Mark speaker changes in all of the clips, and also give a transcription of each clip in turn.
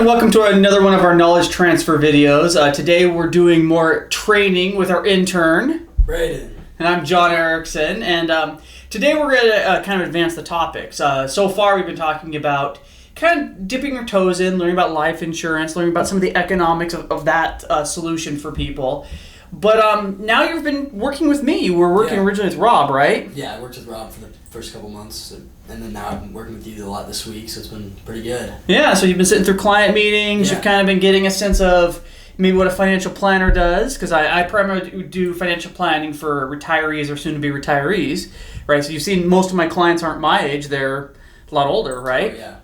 Speaker 1: welcome to another one of our knowledge transfer videos. Today we're doing more training with our intern,
Speaker 2: Braden.
Speaker 1: And I'm John Erickson, and today we're going to kind of advance the topics. So far we've been talking about kind of dipping our toes in, learning about life insurance, learning about some of the economics of that solution for people. But now you've been working with me. You were working originally with Rob, right?
Speaker 2: Yeah, I worked with Rob for the first couple months, and then now I've been working with you a lot this week, so it's been pretty good.
Speaker 1: Yeah, so you've been sitting through client meetings. You've kind of been getting a sense of maybe what a financial planner does, because I primarily do financial planning for retirees or soon-to-be retirees, right? So you've seen most of my clients aren't my age. They're a lot older, right?
Speaker 2: Oh, yeah,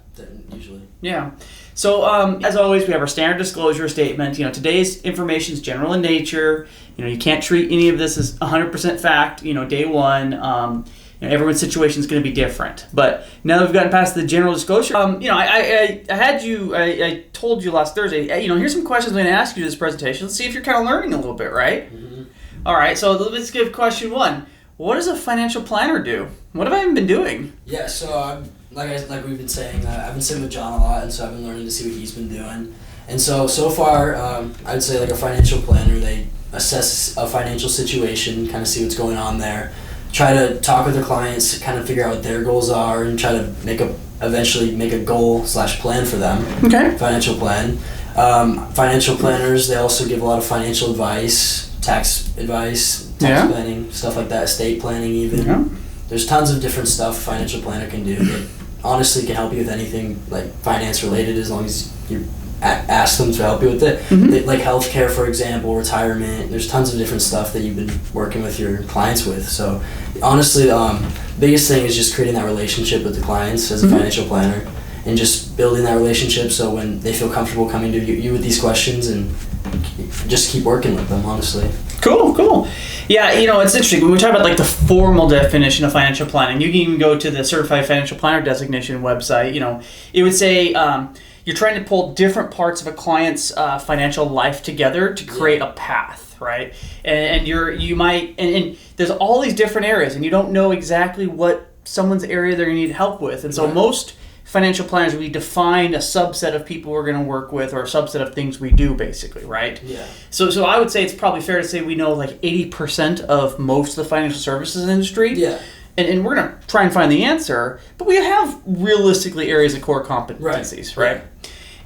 Speaker 2: usually.
Speaker 1: Yeah. So, as always, we have our standard disclosure statement. Today's information is general in nature. You can't treat any of this as 100% fact, day one. Everyone's situation is going to be different. But now that we've gotten past the general disclosure, I told you last Thursday, here's some questions I'm going to ask you in this presentation. Let's see if you're kind of learning a little bit, right? Mm-hmm. All right, so let's give question one. What does a financial planner do? What have I been doing?
Speaker 2: Yeah, so like we've been saying, I've been sitting with John a lot, and so I've been learning to see what he's been doing. And so far, I would say like a financial planner, they assess a financial situation, kind of see what's going on there, try to talk with their clients, kind of figure out what their goals are, and try to eventually make a goal/plan for them.
Speaker 1: Okay.
Speaker 2: Financial plan. Financial planners, they also give a lot of financial advice, tax planning, stuff like that, estate planning even. Yeah. There's tons of different stuff a financial planner can do that honestly can help you with anything like finance related, as long as you ask them to help you with it. Mm-hmm. Like healthcare, for example, retirement. There's tons of different stuff that you've been working with your clients with. So honestly, biggest thing is just creating that relationship with the clients as a financial planner, and just building that relationship so when they feel comfortable coming to you with these questions, and just keep working with them, honestly. Cool.
Speaker 1: Yeah, it's interesting. When we talk about like the formal definition of financial planning, you can even go to the Certified Financial Planner Designation website. It would say you're trying to pull different parts of a client's financial life together to create a path, right? And there's all these different areas, and you don't know exactly what someone's area they're going to need help with. And so most financial planners, we define a subset of people we're going to work with, or a subset of things we do, basically, right?
Speaker 2: Yeah.
Speaker 1: So I would say it's probably fair to say we know like 80% of most of the financial services industry.
Speaker 2: Yeah.
Speaker 1: And we're going to try and find the answer, but we have realistically areas of core competencies, right?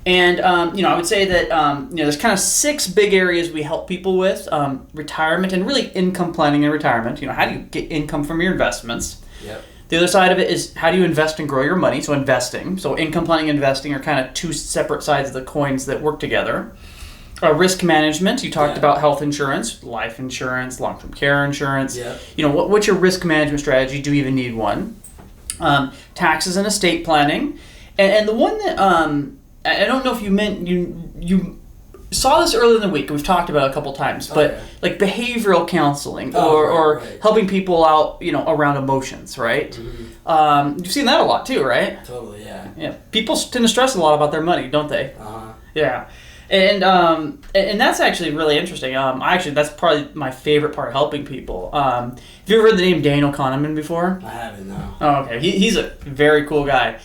Speaker 1: And, I would say that, there's kind of 6 big areas we help people with. Retirement, and really income planning and retirement. How do you get income from your investments?
Speaker 2: Yep.
Speaker 1: The other side of it is how do you invest and grow your money, so investing. So income planning and investing are kind of 2 separate sides of the coins that work together. Risk management, you talked about health insurance, life insurance, long-term care insurance.
Speaker 2: Yeah.
Speaker 1: What's your risk management strategy? Do you even need one? Taxes and estate planning. And the one that, I don't know if you meant, you saw this earlier in the week, we've talked about it a couple times, but like behavioral counseling or helping people out, around emotions, right? Mm-hmm. You've seen that a lot too, right?
Speaker 2: Totally, yeah.
Speaker 1: Yeah. People tend to stress a lot about their money, don't they?
Speaker 2: Uh-huh.
Speaker 1: Yeah. And that's actually really interesting. That's probably my favorite part of helping people. Have you ever heard the name Daniel Kahneman before?
Speaker 2: I haven't, no.
Speaker 1: Oh, okay. He's a very cool guy.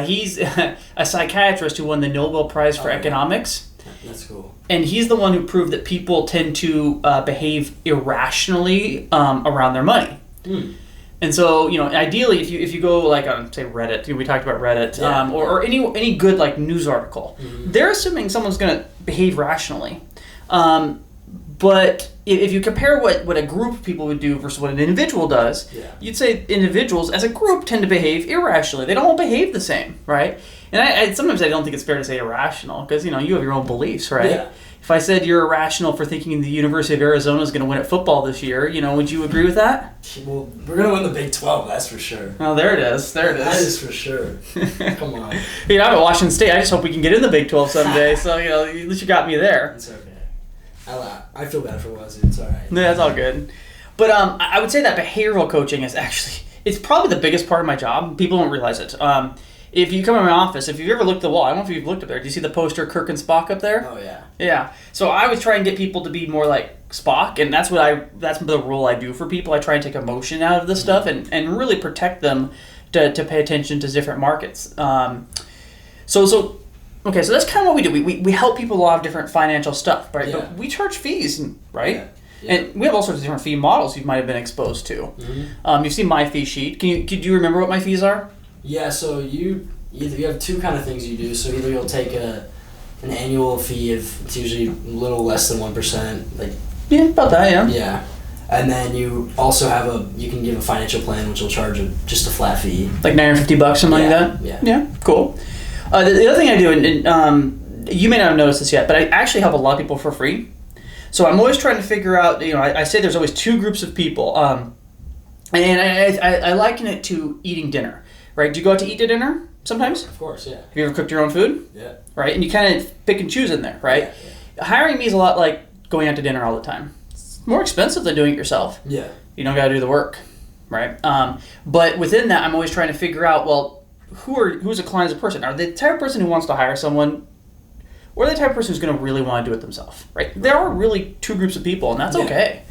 Speaker 1: He's a psychiatrist who won the Nobel Prize for economics.
Speaker 2: That's cool.
Speaker 1: And he's the one who proved that people tend to behave irrationally around their money. Mm. And so, ideally, if you go like on, say, Reddit, we talked about Reddit, or any good like news article, they're assuming someone's going to behave rationally. But if you compare what a group of people would do versus what an individual does, you'd say individuals as a group tend to behave irrationally. They don't all behave the same, right? And I sometimes I don't think it's fair to say irrational, because you have your own beliefs, right? Yeah. If I said you're irrational for thinking the University of Arizona is going to win at football this year, would you agree with that?
Speaker 2: Well, we're going to win the Big 12, that's for sure.
Speaker 1: Oh, there it is.
Speaker 2: That is for sure. Come on.
Speaker 1: I'm at Washington State. I just hope we can get in the Big 12 someday. So, at least you got me there.
Speaker 2: It's okay. I feel bad for Wazoo. It's all right.
Speaker 1: Yeah, that's all good. But I would say that behavioral coaching is it's probably the biggest part of my job. People don't realize it. If you come in my office, if you've ever looked at the wall, I don't know if you've looked up there. Do you see the poster Kirk and Spock up there?
Speaker 2: Oh, yeah.
Speaker 1: Yeah. So I always try and get people to be more like Spock, and that's the role I do for people. I try and take emotion out of this stuff and really protect them to pay attention to different markets. So Okay, so that's kind of what we do. We help people with a lot of different financial stuff, right?
Speaker 2: Yeah.
Speaker 1: But we charge fees, right?
Speaker 2: Yeah. Yeah.
Speaker 1: And we have all sorts of different fee models you might have been exposed to.
Speaker 2: Mm-hmm.
Speaker 1: You've seen my fee sheet. Do you remember what my fees are?
Speaker 2: Yeah, so you have two kind of things you do. So either you'll take an annual fee of, it's usually a little less than 1%, like
Speaker 1: Yeah, about that, yeah.
Speaker 2: yeah, and then you also have you can give a financial plan which will charge just a flat fee,
Speaker 1: Like $950, something like that?
Speaker 2: Yeah.
Speaker 1: Yeah, cool. The other thing I do, and you may not have noticed this yet, but I actually help a lot of people for free. So I'm always trying to figure out, I say there's always two groups of people. And I liken it to eating dinner, right? Do you go out to eat to dinner sometimes?
Speaker 2: Of course, yeah.
Speaker 1: Have you ever cooked your own food?
Speaker 2: Yeah.
Speaker 1: Right? And you kind of pick and choose in there, right?
Speaker 2: Yeah.
Speaker 1: Hiring me is a lot like going out to dinner all the time. It's more expensive than doing it yourself.
Speaker 2: Yeah.
Speaker 1: You don't got to do the work, right? But within that, I'm always trying to figure out, well, who's a client as a person? Are they the type of person who wants to hire someone, or are they the type of person who's going to really want to do it themselves, right? There are really two groups of people, and that's okay.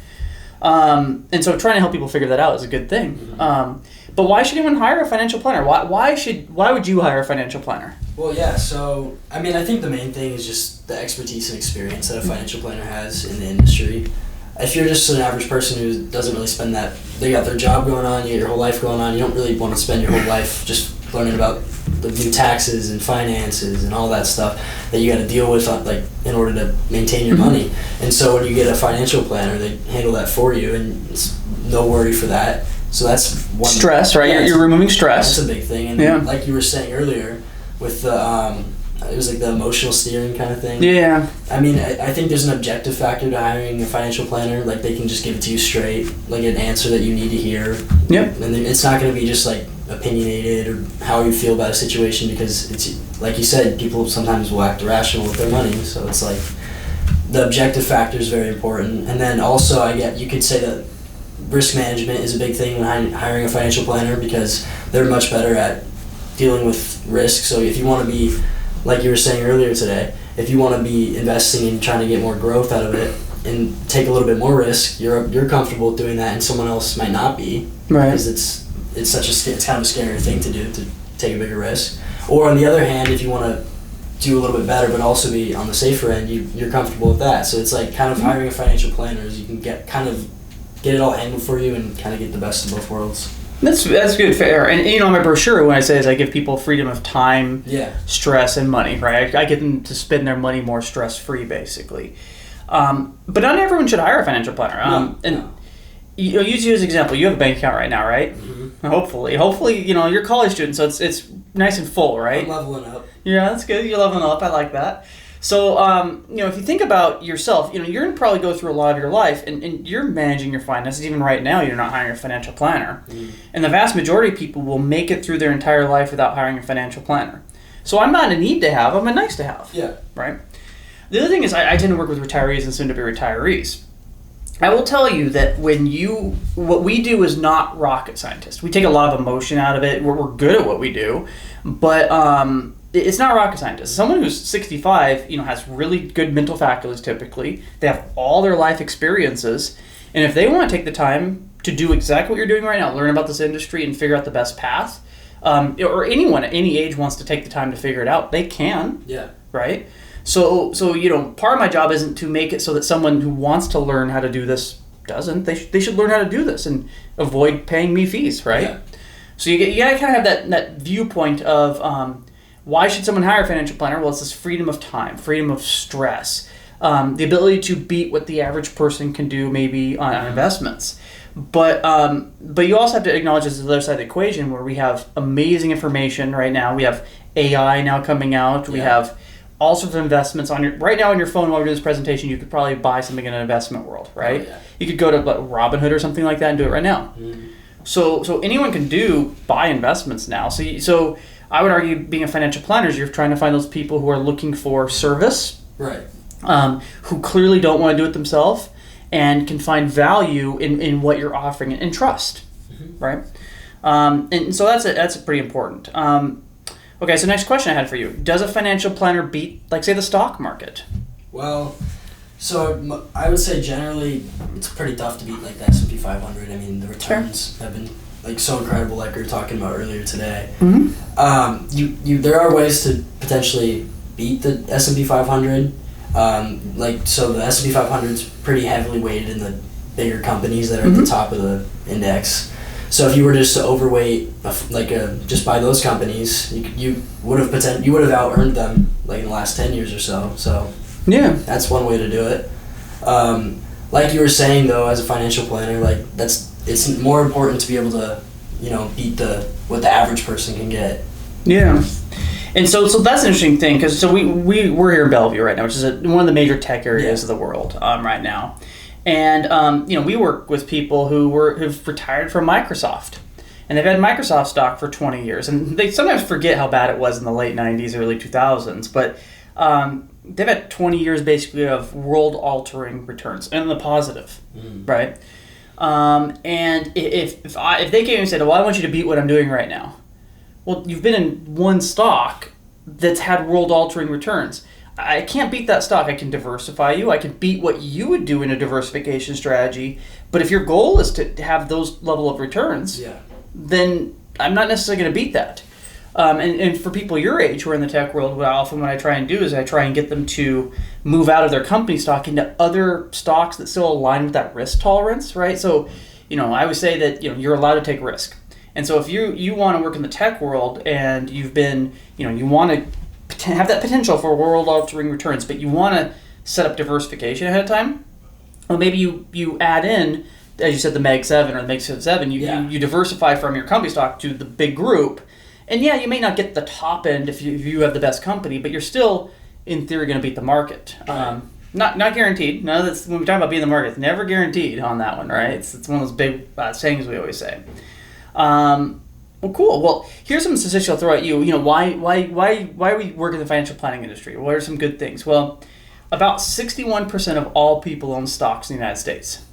Speaker 1: And so trying to help people figure that out is a good thing.
Speaker 2: Mm-hmm.
Speaker 1: But why should anyone hire a financial planner? Why would you hire a financial planner?
Speaker 2: Well, yeah, so, I mean, I think the main thing is just the expertise and experience that a financial planner has in the industry. If you're just an average person who doesn't really spend that, they got their job going on, you got your whole life going on, you don't really want to spend your whole life just learning about the new taxes and finances and all that stuff that you got to deal with like in order to maintain your money. And so when you get a financial planner, they handle that for you, and it's no worry for that. So that's one
Speaker 1: stress, right?
Speaker 2: Yeah,
Speaker 1: you're removing stress.
Speaker 2: That's a big thing. And like you were saying earlier, with the it was like the emotional steering kind of thing.
Speaker 1: Yeah.
Speaker 2: I mean, I think there's an objective factor to hiring a financial planner. Like they can just give it to you straight, like an answer that you need to hear.
Speaker 1: Yep.
Speaker 2: And it's not going to be just like opinionated or how you feel about a situation, because it's like you said, people sometimes will act irrational with their money. So it's like the objective factor is very important. And then also you could say that risk management is a big thing when hiring a financial planner, because they're much better at dealing with risk. So if you want to be, like you were saying earlier today, if you want to be investing and trying to get more growth out of it and take a little bit more risk, you're comfortable doing that, and someone else might not be,
Speaker 1: right?
Speaker 2: Because it's kind of a scary thing to do, to take a bigger risk. Or on the other hand, if you want to do a little bit better but also be on the safer end, you're comfortable with that. So it's like kind of hiring a financial planner is you can get it all handled for you and kind of get the best of both worlds.
Speaker 1: That's good, fair. And on my brochure, what I say is I give people freedom of time, stress, and money, right? I get them to spend their money more stress-free, basically. But not everyone should hire a financial planner. No. Use you as an example. You have a bank account right now, right? Mm-hmm. Hopefully, you're a college student, so it's nice and full, right?
Speaker 2: I'm leveling up.
Speaker 1: Yeah, that's good. You're leveling up. I like that. So, if you think about yourself, you're going to probably go through a lot of your life, and you're managing your finances. Even right now, you're not hiring a financial planner. Mm. And the vast majority of people will make it through their entire life without hiring a financial planner. So I'm not a need to have, I'm a nice to have.
Speaker 2: Yeah.
Speaker 1: Right? The other thing is I tend to work with retirees and soon-to-be retirees. I will tell you that what we do is not rocket scientists. We take a lot of emotion out of it. We're good at what we do, but it's not rocket scientists. Someone who's 65, has really good mental faculties typically. They have all their life experiences, and if they want to take the time to do exactly what you're doing right now, learn about this industry and figure out the best path, or anyone at any age wants to take the time to figure it out, they can.
Speaker 2: Yeah. Right?
Speaker 1: So part of my job isn't to make it so that someone who wants to learn how to do this doesn't. They should learn how to do this and avoid paying me fees, right? Yeah. So you gotta kind of have that viewpoint of why should someone hire a financial planner? Well, it's this freedom of time, freedom of stress, the ability to beat what the average person can do maybe on investments. But you also have to acknowledge there's the other side of the equation where we have amazing information right now. We have AI now coming out. We have all sorts of investments right now on your phone while we're doing this presentation. You could probably buy something in an investment world, right? Oh, yeah. You could go to Robinhood or something like that and do it right now. Mm-hmm. So anyone can buy investments now. So I would argue being a financial planner is you're trying to find those people who are looking for service,
Speaker 2: right?
Speaker 1: Who clearly don't want to do it themselves and can find value in what you're offering and trust, right? And so that's pretty important. Okay, so next question I had for you. Does a financial planner beat, say, the stock market?
Speaker 2: Well, so I would say generally it's pretty tough to beat, the S&P 500. I mean, the returns have been, so incredible, like we were talking about earlier today. Mm-hmm. There are ways to potentially beat the S&P 500. So the S&P 500 is pretty heavily weighted in the bigger companies that are at the top of the index. So if you were just to overweight, just buy those companies, you would have out-earned them like in the last 10 years or so. So
Speaker 1: yeah,
Speaker 2: that's one way to do it. Like you were saying though, as a financial planner, it's more important to be able to, beat what the average person can get.
Speaker 1: Yeah. And so that's an interesting thing, because we're here in Bellevue right now, which is one of the major tech areas of the world right now. And we work with people who've retired from Microsoft, and they've had Microsoft stock for 20 years, and they sometimes forget how bad it was in the late 90s, early 2000s, but they've had 20 years basically of world-altering returns, and the positive, right? And if they came and said, well, I want you to beat what I'm doing right now, well, you've been in one stock that's had world-altering returns. I can't beat that stock. I can diversify you. I can beat what you would do in a diversification strategy. But if your goal is to have those level of returns, then I'm not necessarily going to beat that. And for people your age who are in the tech world, what I try and do is I try and get them to move out of their company stock into other stocks that still align with that risk tolerance, right? So, I would say that you're allowed to take risk. And so if you want to work in the tech world and you've been, you want to have that potential for world-altering returns, but you want to set up diversification ahead of time, well, maybe you add in, as you said, the Mag 7 or the Mag 7, you diversify from your company stock to the big group. And you may not get the top end if you have the best company, but you're still, in theory, going to beat the market. Right. Not guaranteed. None of this, when we talk about beating the market, it's never guaranteed on that one, right? It's one of those big sayings we always say. Well, cool. Well, here's some statistics I'll throw at you. Why we work in the financial planning industry? What are some good things? Well, about 61% of all people own stocks in the United States.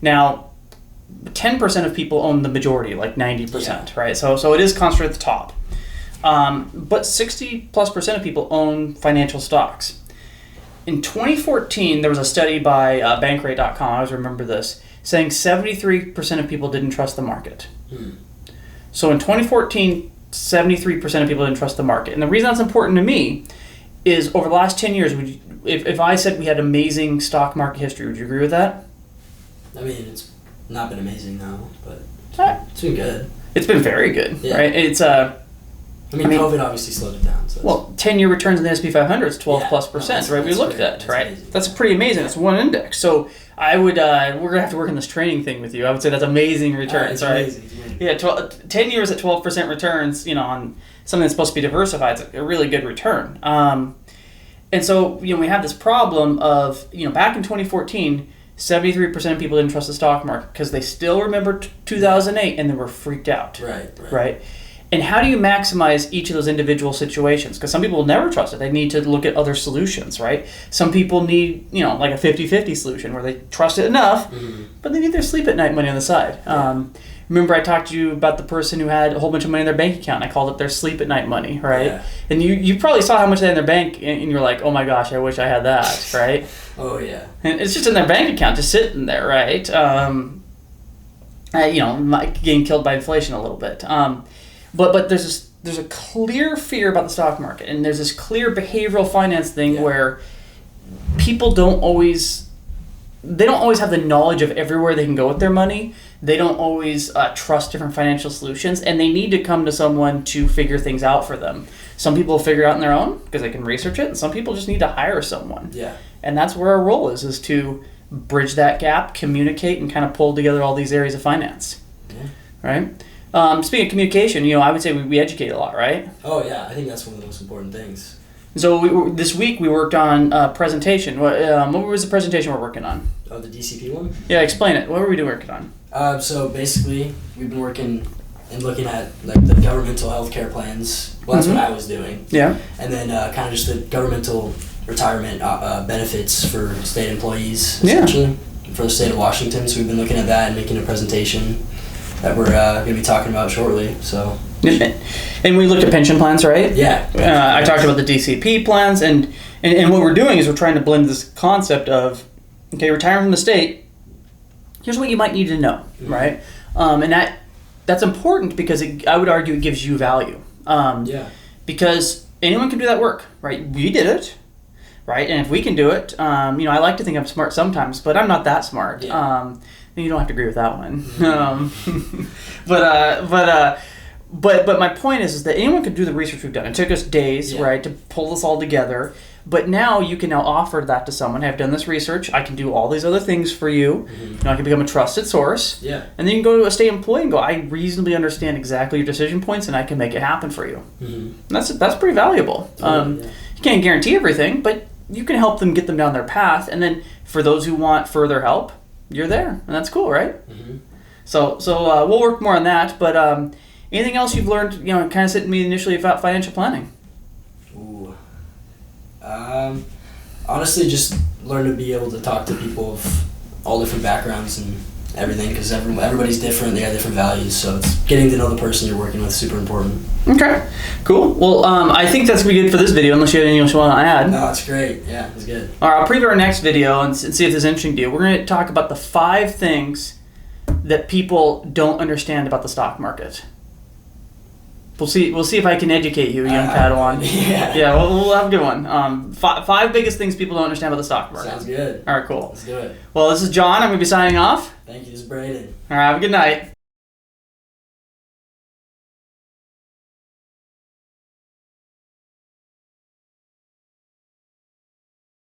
Speaker 1: Now, 10% of people own the majority, like 90%, right? So it is concentrated at the top. But 60+% of people own financial stocks. In 2014, there was a study by Bankrate.com, I always remember this, saying 73% of people didn't trust the market. So in 2014, 73% of people didn't trust the market. And the reason that's important to me is over the last 10 years, if I said we had amazing stock market history, would you agree with that?
Speaker 2: I mean, it's not been amazing now, but it's been good. It's
Speaker 1: been very good, right? It's
Speaker 2: COVID obviously slowed it down. So
Speaker 1: 10-year returns in the S&P 500 is 12+%, right? We looked at, right? Amazing. That's pretty amazing. That's one index. So I would, we're going to have to work on this training thing with you. I would say that's amazing returns, right?
Speaker 2: Amazing.
Speaker 1: Yeah, 10 years at 12% returns, on something that's supposed to be diversified, it's a really good return. And so, we have this problem of, back in 2014, 73% of people didn't trust the stock market because they still remember 2008 and they were freaked out. Right? And how do you maximize each of those individual situations? Because some people will never trust it. They need to look at other solutions, right? Some people need, like a 50-50 solution where they trust it enough, but they need their sleep at night money on the side. Remember I talked to you about the person who had a whole bunch of money in their bank account. I called it their sleep at night money, right? Yeah. And you probably saw how much they had in their bank, and you're like, oh my gosh, I wish I had that, right?
Speaker 2: Oh yeah.
Speaker 1: And it's just in their bank account, just sitting there, right? Getting killed by inflation a little bit. But there's a clear fear about the stock market, and there's this clear behavioral finance thing where people don't always have the knowledge of everywhere they can go with their money. They don't always trust different financial solutions, and they need to come to someone to figure things out for them. Some people figure it out on their own because they can research it, and some people just need to hire someone.
Speaker 2: Yeah. And
Speaker 1: that's where our role is to bridge that gap, communicate, and kind of pull together all these areas of finance.
Speaker 2: Yeah.
Speaker 1: Right? Speaking of communication, I would say we educate a lot, right?
Speaker 2: Oh yeah, I think that's one of the most important things.
Speaker 1: So this week we worked on presentation. What was the presentation we're working on?
Speaker 2: Oh, the DCP one?
Speaker 1: Yeah, explain it. What were we working on?
Speaker 2: So basically, we've been working and looking at the governmental healthcare plans. Well, that's what I was doing.
Speaker 1: Yeah.
Speaker 2: And then kind of just the governmental retirement benefits for state employees, essentially, for the state of Washington. So we've been looking at that and making a presentation that we're going to be talking about shortly. So.
Speaker 1: And we looked at pension plans, right?
Speaker 2: Yeah.
Speaker 1: I talked about the DCP plans, and what we're doing is we're trying to blend this concept of, retiring from the state, here's what you might need to know, right? And that's important because I would argue it gives you value. Because anyone can do that work, right? We did it, right? And if we can do it, I like to think I'm smart sometimes, but I'm not that smart.
Speaker 2: Yeah.
Speaker 1: You don't have to agree with that one. But my point is that anyone could do the research we've done. It took us days, right, to pull this all together. But now you can now offer that to someone. Hey, I've done this research. I can do all these other things for you. I can become a trusted source.
Speaker 2: Yeah.
Speaker 1: And then you can go to a state employee and go, I reasonably understand exactly your decision points, and I can make it happen for you. And that's pretty valuable. You can't guarantee everything, but you can help them get them down their path. And then for those who want further help, you're there, and that's cool, right? So we'll work more on that. But anything else you've learned, kind of sitting me initially about financial planning?
Speaker 2: Ooh. Honestly, just learn to be able to talk to people of all different backgrounds and everything, because everybody's different. They have different values, so it's getting to know the person you're working with is super important.
Speaker 1: Okay, cool. Well, I think that's going to be good for this video, unless you have anything else you want to add.
Speaker 2: No, it's great. Yeah, it's good. All
Speaker 1: right, I'll preview our next video and see if this is interesting to you. We're going to talk about the 5 things that people don't understand about the stock market. We'll see if I can educate you, young Padawan. Yeah, we'll have a good one. 5 biggest things people don't understand about the stock market.
Speaker 2: Sounds good.
Speaker 1: All right, cool.
Speaker 2: Let's do it.
Speaker 1: Well, this is John. I'm going to be signing off.
Speaker 2: Thank you. This is Braden.
Speaker 1: All right, have a good night.